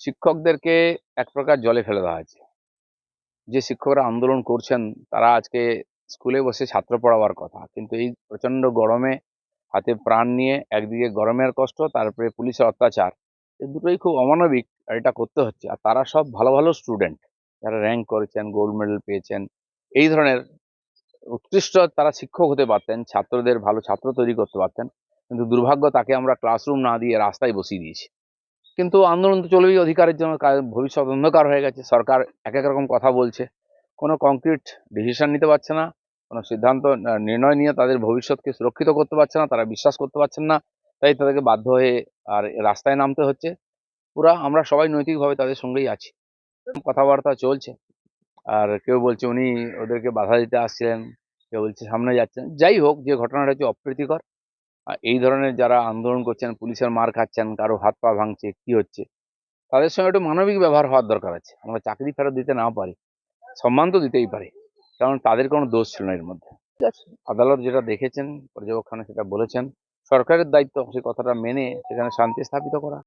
শিক্ষকদেরকে এক প্রকার জলে ফেলে দেওয়া হয়েছে। যে শিক্ষকরা আন্দোলন করছেন তারা আজকে স্কুলে বসে ছাত্র পড়াবার কথা, কিন্তু এই প্রচন্ড গরমে হাতে প্রাণ নিয়ে একদিকে গরমের কষ্ট, তারপরে পুলিশের অত্যাচার, এই দুটোই খুব অমানবিক। আর এটা করতে হচ্ছে। আর তারা সব ভালো ভালো স্টুডেন্ট, যারা র্যাঙ্ক করেছেন, গোল্ড মেডেল পেয়েছেন, এই ধরনের উৎকৃষ্ট তারা শিক্ষক হতে পারতেন, ছাত্রদের ভালো ছাত্র তৈরি করতে পারতেন। কিন্তু দুর্ভাগ্য, তাকে আমরা ক্লাসরুম না দিয়ে রাস্তায় বসিয়ে দিয়েছি। কিন্তু আন্দোলন তো চলবেই অধিকারের জন্য, ভবিষ্যৎ অন্ধকার হয়ে গেছে। সরকার এক এক রকম কথা বলছে, কোনো কংক্রিট ডিসিশন নিতে পারছে না, কোনো সিদ্ধান্ত নির্ণয় নিয়ে তাদের ভবিষ্যৎকে সুরক্ষিত করতে পারছে না, তারা বিশ্বাস করতে পারছেন না। তাই তাদেরকে বাধ্য হয়ে আর রাস্তায় নামতে হচ্ছে। পুরা আমরা সবাই নৈতিকভাবে তাদের সঙ্গেই আছি। কথাবার্তা চলছে। আর কেউ বলছে উনি ওদেরকে বাধা দিতে আসছিলেন, কেউ বলছে সামনে যাচ্ছেন। যাই হোক, যে ঘটনাটা হচ্ছে অপ্রীতিকর। আর এই ধরনের যারা আন্দোলন করছেন, পুলিশের মার খাচ্ছেন, কারো হাত পা ভাঙছে, কি হচ্ছে, তাদের সঙ্গে একটু মানবিক ব্যবহার হওয়ার দরকার আছে। আমরা চাকরি ফেরত দিতে না পারি, সম্মান তো দিতেই পারি, কারণ তাদের কোনো দোষ ছিল না এর মধ্যে। ঠিক আছে, আদালত যেটা দেখেছেন, পর্যবেক্ষণে সেটা বলেছেন, সরকারের দায়িত্ব সেই কথাটা মেনে সেখানে শান্তি স্থাপিত করা।